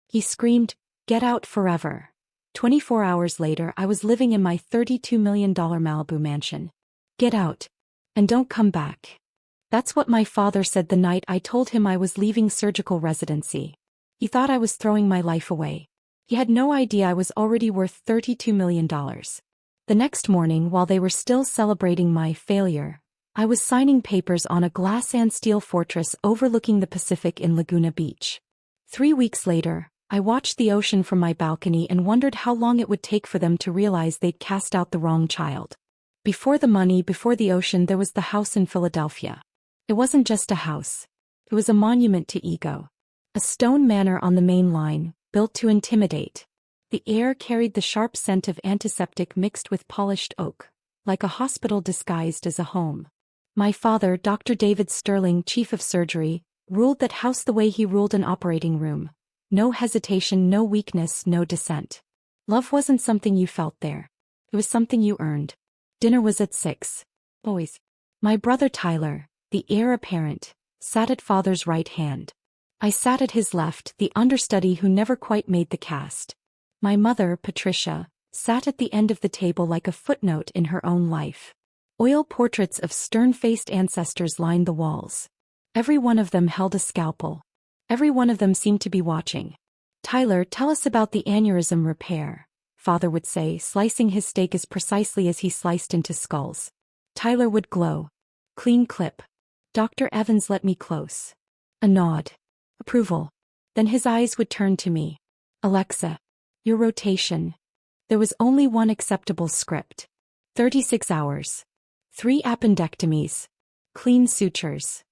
He screamed, "Get out forever." 24 hours later, I was living in my $32 million Malibu mansion. Get out. And don't come back. That's what my father said the night I told him I was leaving surgical residency. He thought I was throwing my life away. He had no idea I was already worth $32 million. The next morning, while they were still celebrating my failure, I was signing papers on a glass and steel fortress overlooking the Pacific in Laguna Beach. 3 weeks later, I watched the ocean from my balcony and wondered how long it would take for them to realize they'd cast out the wrong child. Before the money, before the ocean, there was the house in Philadelphia. It wasn't just a house. It was a monument to ego. A stone manor on the main line, built to intimidate. The air carried the sharp scent of antiseptic mixed with polished oak, like a hospital disguised as a home. My father, Dr. David Sterling, chief of surgery, ruled that house the way he ruled an operating room. No hesitation, no weakness, no dissent. Love wasn't something you felt there. It was something you earned. Dinner was at 6. Always. My brother Tyler, the heir apparent, sat at father's right hand. I sat at his left, the understudy who never quite made the cast. My mother, Patricia, sat at the end of the table like a footnote in her own life. Oil portraits of stern-faced ancestors lined the walls. Every one of them held a scalpel. Every one of them seemed to be watching. "Tyler, tell us about the aneurysm repair," father would say, slicing his steak as precisely as he sliced into skulls. Tyler would glow. "Clean clip. Dr. Evans, let me close." A nod. Approval. Then his eyes would turn to me. "Alexa, your rotation." There was only one acceptable script. 36 hours. 3 appendectomies. Clean sutures.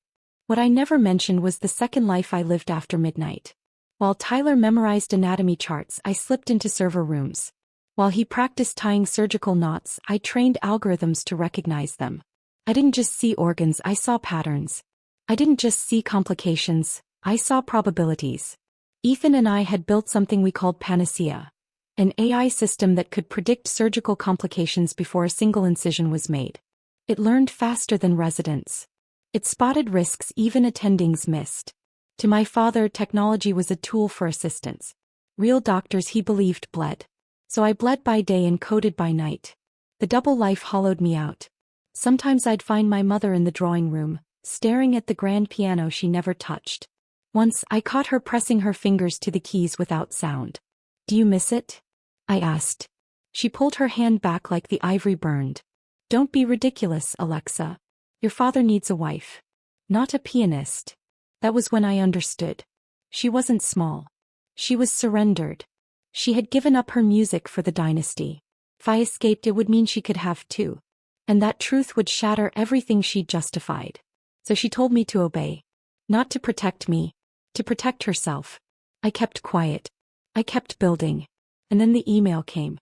What I never mentioned was the second life I lived after midnight. While Tyler memorized anatomy charts, I slipped into server rooms. While he practiced tying surgical knots, I trained algorithms to recognize them. I didn't just see organs, I saw patterns. I didn't just see complications, I saw probabilities. Ethan and I had built something we called Panacea, an AI system that could predict surgical complications before a single incision was made. It learned faster than residents. It spotted risks even attendings missed. To my father, technology was a tool for assistance. Real doctors, he believed, bled. So I bled by day and coded by night. The double life hollowed me out. Sometimes I'd find my mother in the drawing room, staring at the grand piano she never touched. Once, I caught her pressing her fingers to the keys without sound. "Do you miss it?" I asked. She pulled her hand back like the ivory burned. "Don't be ridiculous, Alexa. Your father needs a wife. Not a pianist." That was when I understood. She wasn't small. She was surrendered. She had given up her music for the dynasty. If I escaped, it would mean she could have two. And that truth would shatter everything she'd justified. So she told me to obey. Not to protect me. To protect herself. I kept quiet. I kept building. And then the email came.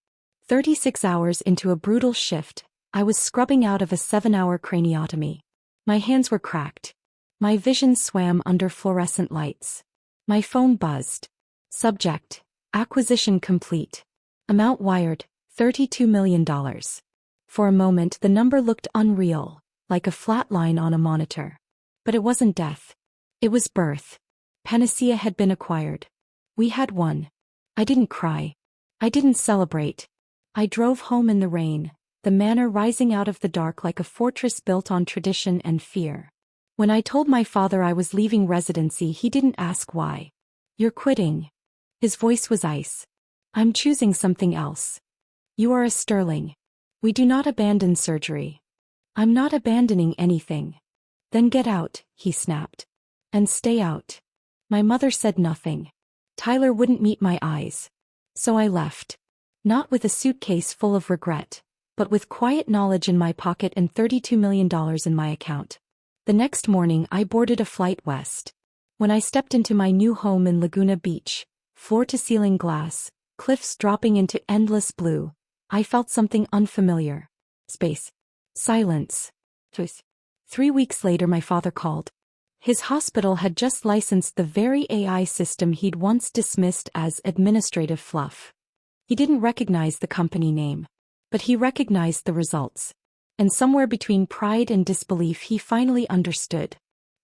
36 hours into a brutal shift, I was scrubbing out of a 7-hour craniotomy. My hands were cracked. My vision swam under fluorescent lights. My phone buzzed. Subject: acquisition complete. Amount wired: $32 million. For a moment the number looked unreal, like a flat line on a monitor. But it wasn't death. It was birth. Panacea had been acquired. We had won. I didn't cry. I didn't celebrate. I drove home in the rain, the manor rising out of the dark like a fortress built on tradition and fear. When I told my father I was leaving residency, he didn't ask why. "You're quitting." His voice was ice. "I'm choosing something else." "You are a Sterling. We do not abandon surgery." "I'm not abandoning anything." "Then get out," he snapped. "And stay out." My mother said nothing. Tyler wouldn't meet my eyes. So I left. Not with a suitcase full of regret, but with quiet knowledge in my pocket and $32 million in my account. The next morning I boarded a flight west. When I stepped into my new home in Laguna Beach, floor-to-ceiling glass, cliffs dropping into endless blue, I felt something unfamiliar. Space. Silence. Choice. 3 weeks later my father called. His hospital had just licensed the very AI system he'd once dismissed as administrative fluff. He didn't recognize the company name, but he recognized the results. And somewhere between pride and disbelief he finally understood.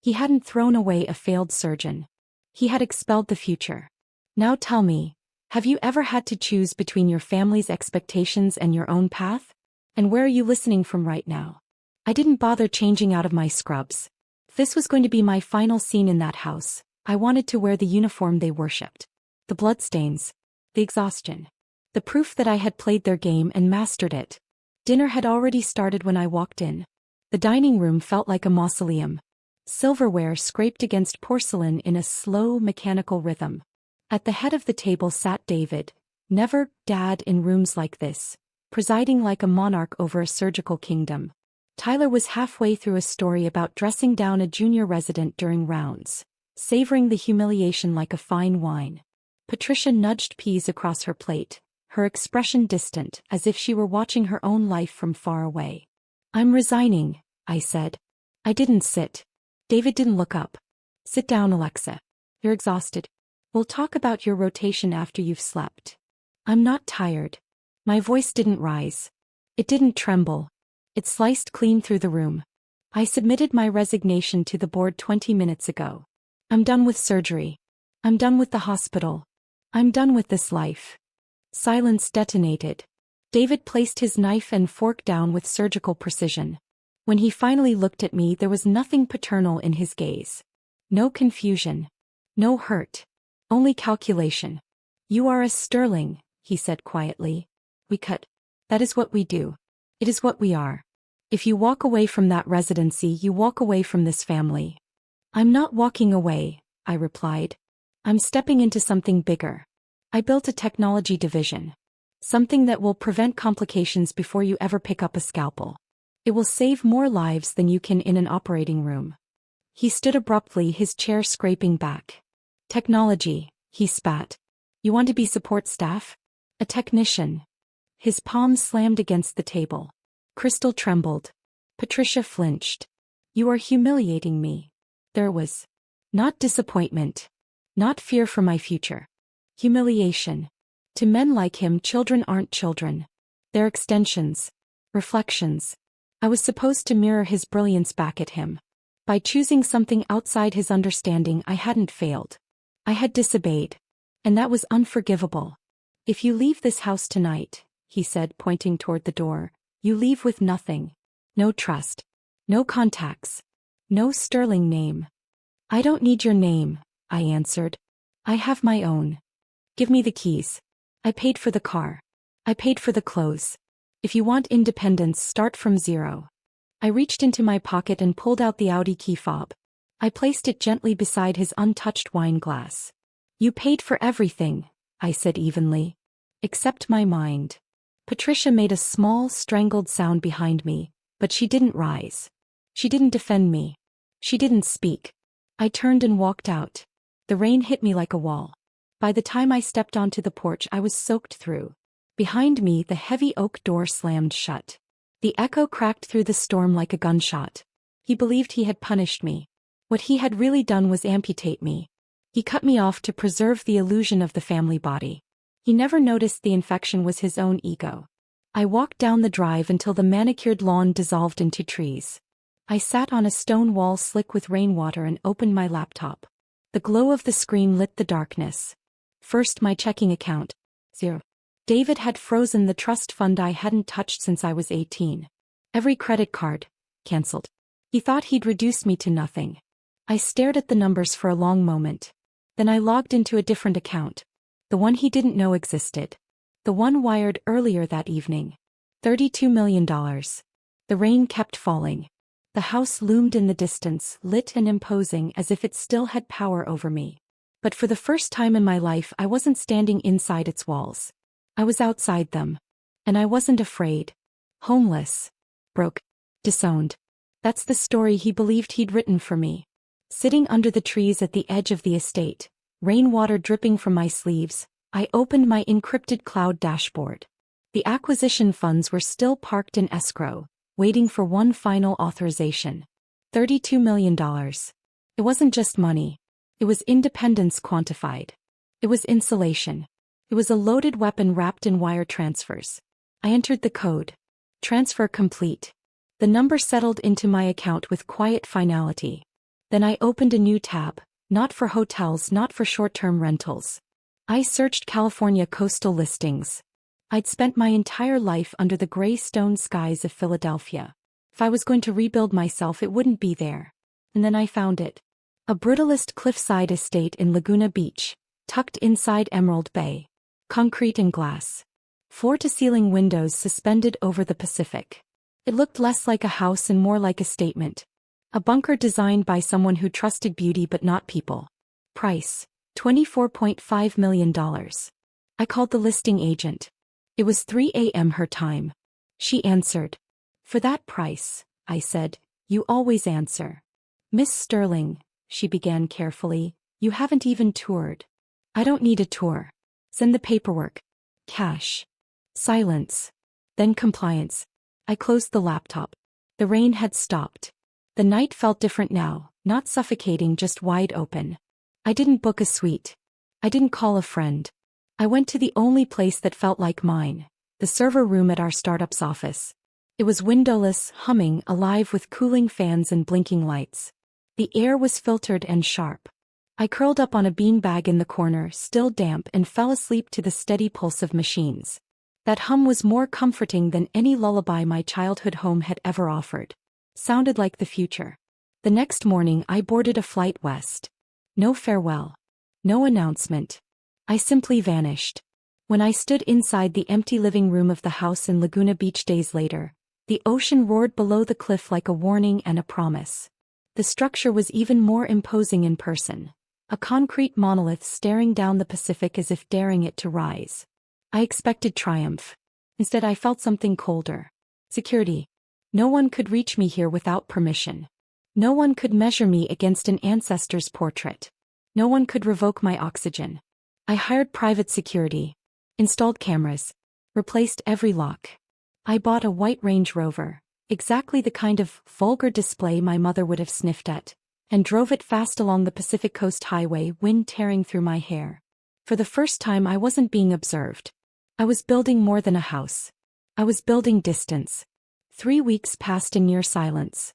He hadn't thrown away a failed surgeon. He had expelled the future. Now tell me, have you ever had to choose between your family's expectations and your own path? And where are you listening from right now? I didn't bother changing out of my scrubs. If this was going to be my final scene in that house, I wanted to wear the uniform they worshipped. The bloodstains, the exhaustion, the proof that I had played their game and mastered it. Dinner had already started when I walked in. The dining room felt like a mausoleum. Silverware scraped against porcelain in a slow, mechanical rhythm. At the head of the table sat David, never dad in rooms like this, presiding like a monarch over a surgical kingdom. Tyler was halfway through a story about dressing down a junior resident during rounds, savoring the humiliation like a fine wine. Patricia nudged peas across her plate, her expression distant, as if she were watching her own life from far away. I'm resigning, I said. I didn't sit. David didn't look up. Sit down, Alexa. You're exhausted. We'll talk about your rotation after you've slept. I'm not tired. My voice didn't rise. It didn't tremble. It sliced clean through the room. I submitted my resignation to the board 20 minutes ago. I'm done with surgery. I'm done with the hospital. I'm done with this life. Silence detonated. David placed his knife and fork down with surgical precision. When he finally looked at me, there was nothing paternal in his gaze. No confusion. No hurt. Only calculation. You are a sterling, he said quietly. We cut. That is what we do. It is what we are. If you walk away from that residency, you walk away from this family. I'm not walking away, I replied. I'm stepping into something bigger. I built a technology division. Something that will prevent complications before you ever pick up a scalpel. It will save more lives than you can in an operating room. He stood abruptly, his chair scraping back. Technology, he spat. You want to be support staff? A technician. His palms slammed against the table. Crystal trembled. Patricia flinched. You are humiliating me. There was not disappointment. Not fear for my future. Humiliation. To men like him, children aren't children. They're extensions. Reflections. I was supposed to mirror his brilliance back at him. By choosing something outside his understanding, I hadn't failed. I had disobeyed. And that was unforgivable. If you leave this house tonight, he said, pointing toward the door, you leave with nothing. No trust. No contacts. No sterling name. I don't need your name, I answered. I have my own. Give me the keys. I paid for the car. I paid for the clothes. If you want independence, start from zero. I reached into my pocket and pulled out the Audi key fob. I placed it gently beside his untouched wine glass. You paid for everything, I said evenly. Except my mind. Patricia made a small, strangled sound behind me, but she didn't rise. She didn't defend me. She didn't speak. I turned and walked out. The rain hit me like a wall. By the time I stepped onto the porch, I was soaked through. Behind me, the heavy oak door slammed shut. The echo cracked through the storm like a gunshot. He believed he had punished me. What he had really done was amputate me. He cut me off to preserve the illusion of the family body. He never noticed the infection was his own ego. I walked down the drive until the manicured lawn dissolved into trees. I sat on a stone wall slick with rainwater and opened my laptop. The glow of the screen lit the darkness. First, my checking account. 0. David had frozen the trust fund I hadn't touched since I was 18. Every credit card. Cancelled. He thought he'd reduce me to nothing. I stared at the numbers for a long moment. Then I logged into a different account. The one he didn't know existed. The one wired earlier that evening. $32 million. The rain kept falling. The house loomed in the distance, lit and imposing as if it still had power over me. But for the first time in my life, I wasn't standing inside its walls. I was outside them. And I wasn't afraid. Homeless. Broke. Disowned. That's the story he believed he'd written for me. Sitting under the trees at the edge of the estate, rainwater dripping from my sleeves, I opened my encrypted cloud dashboard. The acquisition funds were still parked in escrow, waiting for one final authorization. $32 million. It wasn't just money. It was independence quantified. It was insulation. It was a loaded weapon wrapped in wire transfers. I entered the code. Transfer complete. The number settled into my account with quiet finality. Then I opened a new tab, not for hotels, not for short-term rentals. I searched California coastal listings. I'd spent my entire life under the gray stone skies of Philadelphia. If I was going to rebuild myself, it wouldn't be there. And then I found it. A brutalist cliffside estate in Laguna Beach, tucked inside Emerald Bay. Concrete and glass. Floor-to-ceiling windows suspended over the Pacific. It looked less like a house and more like a statement. A bunker designed by someone who trusted beauty but not people. Price: $24.5 million. I called the listing agent. It was 3 a.m. her time. She answered. "For that price," I said, "you always answer." "Miss Sterling," she began carefully, "you haven't even toured." "I don't need a tour. Send the paperwork." Cash. Silence. Then compliance. I closed the laptop. The rain had stopped. The night felt different now, not suffocating, just wide open. I didn't book a suite. I didn't call a friend. I went to the only place that felt like mine, the server room at our startup's office. It was windowless, humming, alive with cooling fans and blinking lights. The air was filtered and sharp. I curled up on a beanbag in the corner, still damp, and fell asleep to the steady pulse of machines. That hum was more comforting than any lullaby my childhood home had ever offered. Sounded like the future. The next morning I boarded a flight west. No farewell. No announcement. I simply vanished. When I stood inside the empty living room of the house in Laguna Beach days later, the ocean roared below the cliff like a warning and a promise. The structure was even more imposing in person. A concrete monolith staring down the Pacific as if daring it to rise. I expected triumph. Instead, I felt something colder. Security. No one could reach me here without permission. No one could measure me against an ancestor's portrait. No one could revoke my oxygen. I hired private security. Installed cameras. Replaced every lock. I bought a white Range Rover, exactly the kind of vulgar display my mother would have sniffed at, and drove it fast along the Pacific Coast Highway, wind tearing through my hair. For the first time, I wasn't being observed. I was building more than a house. I was building distance. 3 weeks passed in near silence.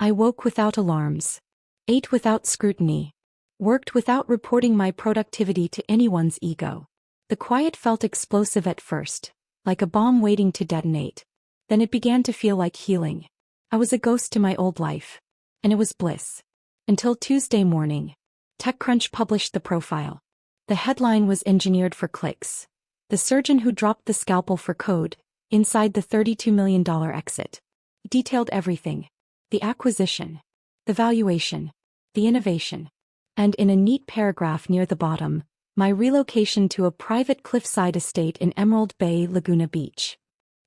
I woke without alarms. Ate without scrutiny. Worked without reporting my productivity to anyone's ego. The quiet felt explosive at first, like a bomb waiting to detonate. Then it began to feel like healing. I was a ghost to my old life. And it was bliss. Until Tuesday morning. TechCrunch published the profile. The headline was engineered for clicks. The surgeon who dropped the scalpel for code, inside the $32 million exit. It detailed everything. The acquisition. The valuation. The innovation. And in a neat paragraph near the bottom, my relocation to a private cliffside estate in Emerald Bay, Laguna Beach.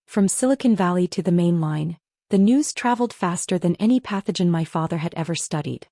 From Silicon Valley to the main line, the news traveled faster than any pathogen my father had ever studied.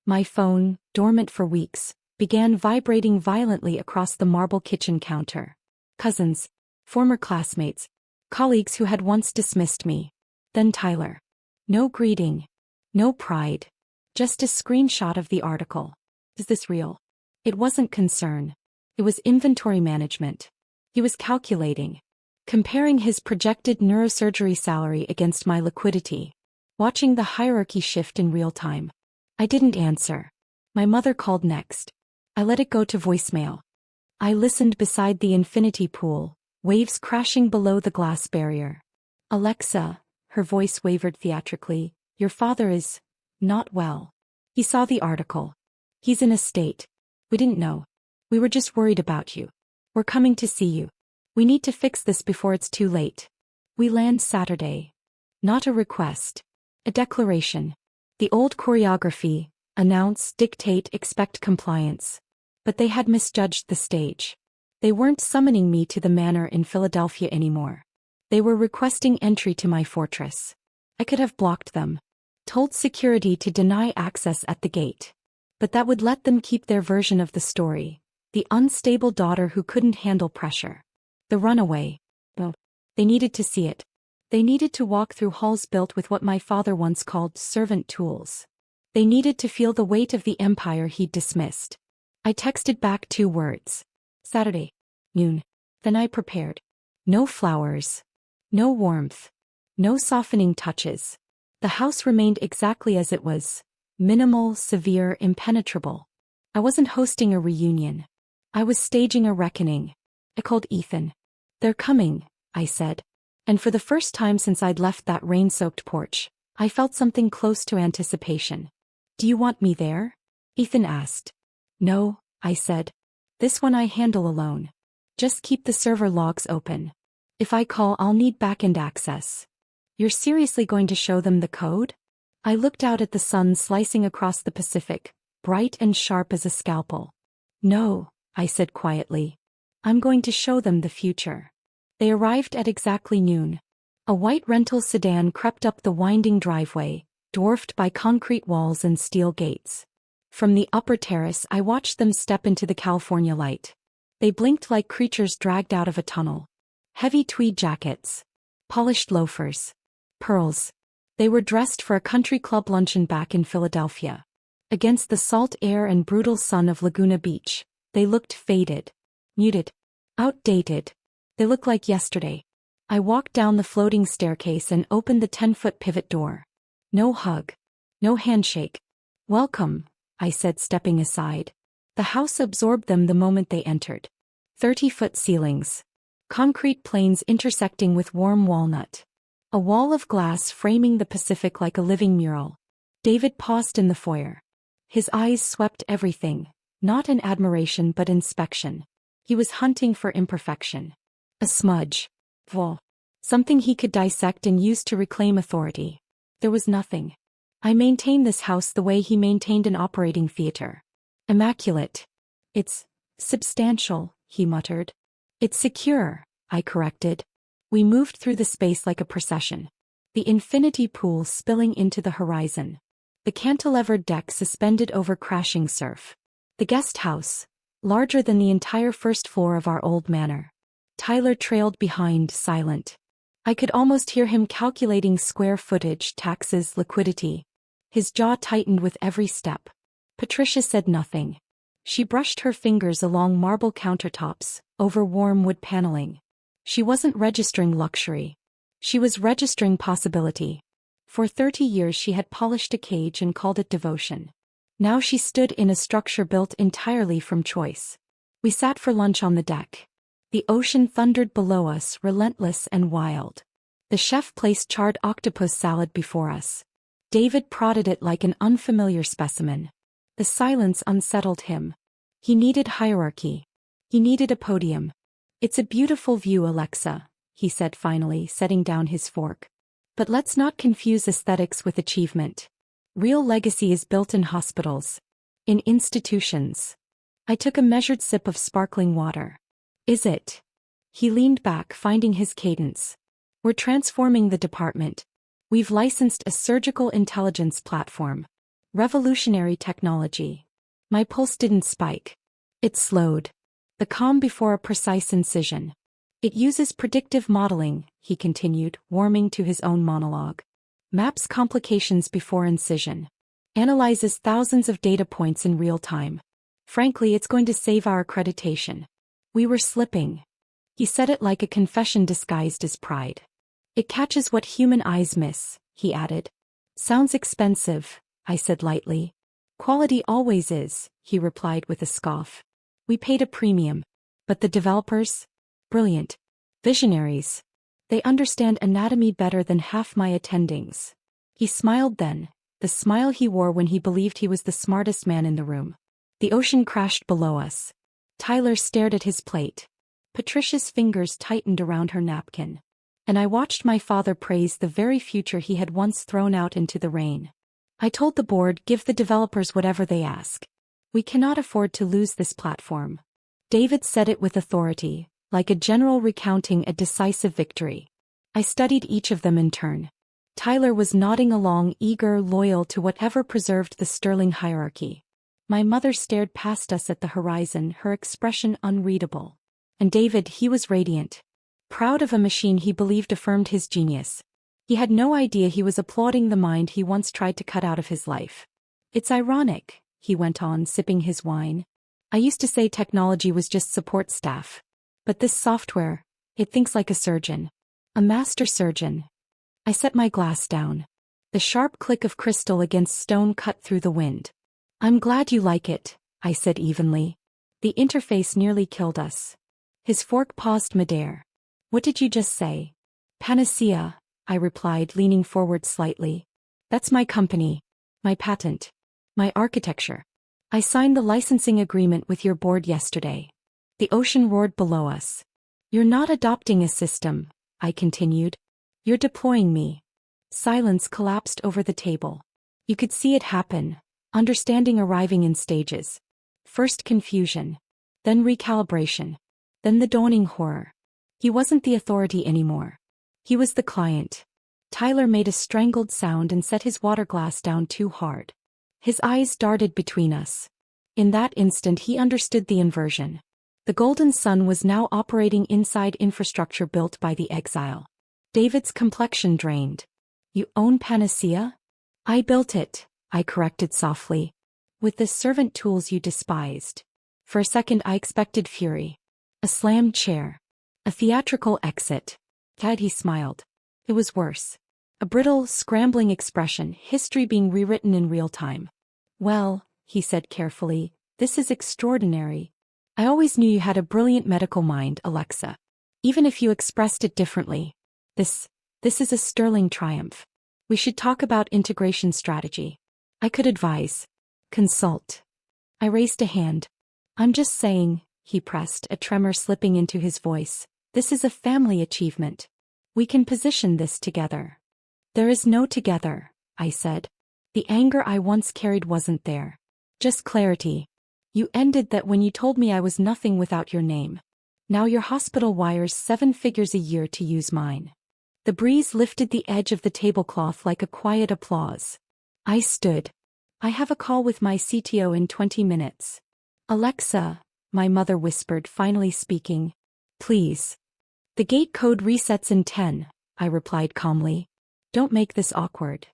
My phone, dormant for weeks, began vibrating violently across the marble kitchen counter. Cousins, former classmates, colleagues who had once dismissed me. Then Tyler. No greeting. No pride. Just a screenshot of the article. Is this real? It wasn't concern. It was inventory management. He was calculating. Comparing his projected neurosurgery salary against my liquidity. Watching the hierarchy shift in real time. I didn't answer. My mother called next. I let it go to voicemail. I listened beside the infinity pool, waves crashing below the glass barrier. "Alexa," her voice wavered theatrically, "your father is not well. He saw the article. He's in a state. We didn't know. We were just worried about you. We're coming to see you. We need to fix this before it's too late. We land Saturday." Not a request. A declaration. The old choreography: announce, dictate, expect compliance. But they had misjudged the stage. They weren't summoning me to the manor in Philadelphia anymore. They were requesting entry to my fortress. I could have blocked them. Told security to deny access at the gate. But that would let them keep their version of the story. The unstable daughter who couldn't handle pressure. The runaway. Well, they needed to see it. They needed to walk through halls built with what my father once called servant tools. They needed to feel the weight of the empire he'd dismissed. I texted back 2 words. Saturday. Noon. Then I prepared. No flowers. No warmth. No softening touches. The house remained exactly as it was. Minimal, severe, impenetrable. I wasn't hosting a reunion. I was staging a reckoning. I called Ethan. "They're coming," I said. And for the first time since I'd left that rain-soaked porch, I felt something close to anticipation. "Do you want me there?" Ethan asked. "No," I said. "This one I handle alone. Just keep the server logs open. If I call, I'll need back-end access." "You're seriously going to show them the code?" I looked out at the sun slicing across the Pacific, bright and sharp as a scalpel. "No," I said quietly. "I'm going to show them the future." They arrived at exactly noon. A white rental sedan crept up the winding driveway, dwarfed by concrete walls and steel gates. From the upper terrace I watched them step into the California light. They blinked like creatures dragged out of a tunnel. Heavy tweed jackets. Polished loafers. Pearls. They were dressed for a country club luncheon back in Philadelphia. Against the salt air and brutal sun of Laguna Beach, they looked faded. Muted. Outdated. They looked like yesterday. I walked down the floating staircase and opened the 10-foot pivot door. No hug. No handshake. "Welcome," I said, stepping aside. The house absorbed them the moment they entered. 30-foot ceilings. Concrete planes intersecting with warm walnut. A wall of glass framing the Pacific like a living mural. David paused in the foyer. His eyes swept everything, not in admiration but inspection. He was hunting for imperfection. A smudge. Vol. Something he could dissect and use to reclaim authority. There was nothing. "I maintain this house the way he maintained an operating theater. Immaculate." "It's substantial," he muttered. "It's secure," I corrected. We moved through the space like a procession. The infinity pool spilling into the horizon. The cantilevered deck suspended over crashing surf. The guest house, larger than the entire first floor of our old manor. Tyler trailed behind, silent. I could almost hear him calculating square footage, taxes, liquidity. His jaw tightened with every step. Patricia said nothing. She brushed her fingers along marble countertops, over warm wood paneling. She wasn't registering luxury. She was registering possibility. For 30 years she had polished a cage and called it devotion. Now she stood in a structure built entirely from choice. We sat for lunch on the deck. The ocean thundered below us, relentless and wild. The chef placed charred octopus salad before us. David prodded it like an unfamiliar specimen. The silence unsettled him. He needed hierarchy. He needed a podium. "It's a beautiful view, Alexa," he said finally, setting down his fork. "But let's not confuse aesthetics with achievement. Real legacy is built in hospitals. In institutions." I took a measured sip of sparkling water. "Is it?" He leaned back, finding his cadence. "We're transforming the department. We've licensed a surgical intelligence platform. Revolutionary technology." My pulse didn't spike. It slowed. The calm before a precise incision. "It uses predictive modeling," he continued, warming to his own monologue. "Maps complications before incision. Analyzes thousands of data points in real time. Frankly, it's going to save our accreditation." We were slipping. He said it like a confession disguised as pride. "It catches what human eyes miss," he added. "Sounds expensive," I said lightly. "Quality always is," he replied with a scoff. "We paid a premium. But the developers? Brilliant. Visionaries. They understand anatomy better than half my attendings." He smiled then, the smile he wore when he believed he was the smartest man in the room. The ocean crashed below us. Tyler stared at his plate. Patricia's fingers tightened around her napkin. And I watched my father praise the very future he had once thrown out into the rain. I told the board, "Give the developers whatever they ask. We cannot afford to lose this platform." David said it with authority, like a general recounting a decisive victory. I studied each of them in turn. Tyler was nodding along, eager, loyal to whatever preserved the sterling hierarchy. My mother stared past us at the horizon, her expression unreadable. And David, he was radiant. Proud of a machine he believed affirmed his genius. He had no idea he was applauding the mind he once tried to cut out of his life. "It's ironic," he went on, sipping his wine. "I used to say technology was just support staff. But this software, it thinks like a surgeon. A master surgeon." I set my glass down. The sharp click of crystal against stone cut through the wind. "I'm glad you like it," I said evenly. The interface nearly killed us. His fork paused midair. What did you just say? Panacea, I replied, leaning forward slightly. That's my company. My patent. My architecture. I signed the licensing agreement with your board yesterday. The ocean roared below us. You're not adopting a system, I continued. You're deploying me. Silence collapsed over the table. You could see it happen, understanding arriving in stages. First confusion. Then recalibration. Then the dawning horror. He wasn't the authority anymore. He was the client. Tyler made a strangled sound and set his water glass down too hard. His eyes darted between us. In that instant he understood the inversion. The Golden Sun was now operating inside infrastructure built by the exile. David's complexion drained. You own Panacea? I built it, I corrected softly. With the servant tools you despised. For a second I expected fury. A slammed chair. A theatrical exit. Tad, he smiled. It was worse. A brittle, scrambling expression, history being rewritten in real time. Well, he said carefully, this is extraordinary. I always knew you had a brilliant medical mind, Alexa. Even if you expressed it differently. This is a sterling triumph. We should talk about integration strategy. I could advise. Consult. I raised a hand. I'm just saying, he pressed, a tremor slipping into his voice. This is a family achievement. We can position this together. There is no together, I said. The anger I once carried wasn't there. Just clarity. You ended that when you told me I was nothing without your name. Now your hospital wires 7 figures a year to use mine. The breeze lifted the edge of the tablecloth like a quiet applause. I stood. I have a call with my CTO in 20 minutes. Alexa, my mother whispered, finally speaking. Please. The gate code resets in 10, I replied calmly. Don't make this awkward.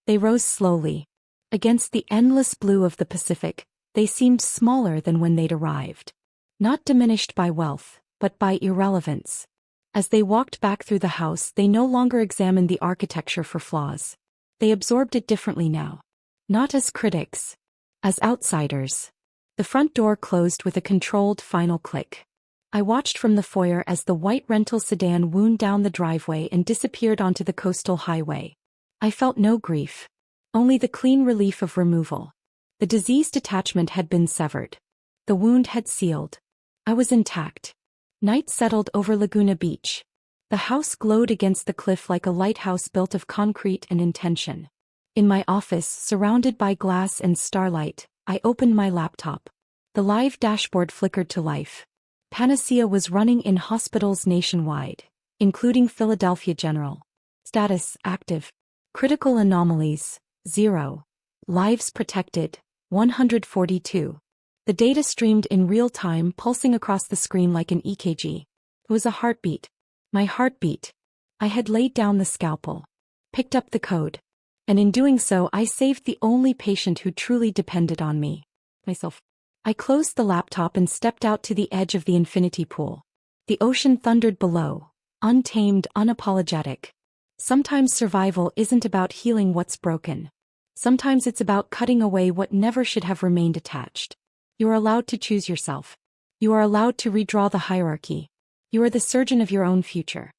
They rose slowly. Against the endless blue of the Pacific, they seemed smaller than when they'd arrived. Not diminished by wealth, but by irrelevance. As they walked back through the house, they no longer examined the architecture for flaws. They absorbed it differently now. Not as critics. As outsiders. The front door closed with a controlled final click. I watched from the foyer as the white rental sedan wound down the driveway and disappeared onto the coastal highway. I felt no grief. Only the clean relief of removal. The diseased attachment had been severed. The wound had sealed. I was intact. Night settled over Laguna Beach. The house glowed against the cliff like a lighthouse built of concrete and intention. In my office, surrounded by glass and starlight, I opened my laptop. The live dashboard flickered to life. Panacea was running in hospitals nationwide, including Philadelphia General. Status, active. Critical anomalies, 0. Lives protected, 142. The data streamed in real time, pulsing across the screen like an EKG. It was a heartbeat. My heartbeat. I had laid down the scalpel. Picked up the code. And in doing so I saved the only patient who truly depended on me. Myself. I closed the laptop and stepped out to the edge of the infinity pool. The ocean thundered below, untamed, unapologetic. Sometimes survival isn't about healing what's broken. Sometimes it's about cutting away what never should have remained attached. You are allowed to choose yourself. You are allowed to redraw the hierarchy. You are the surgeon of your own future.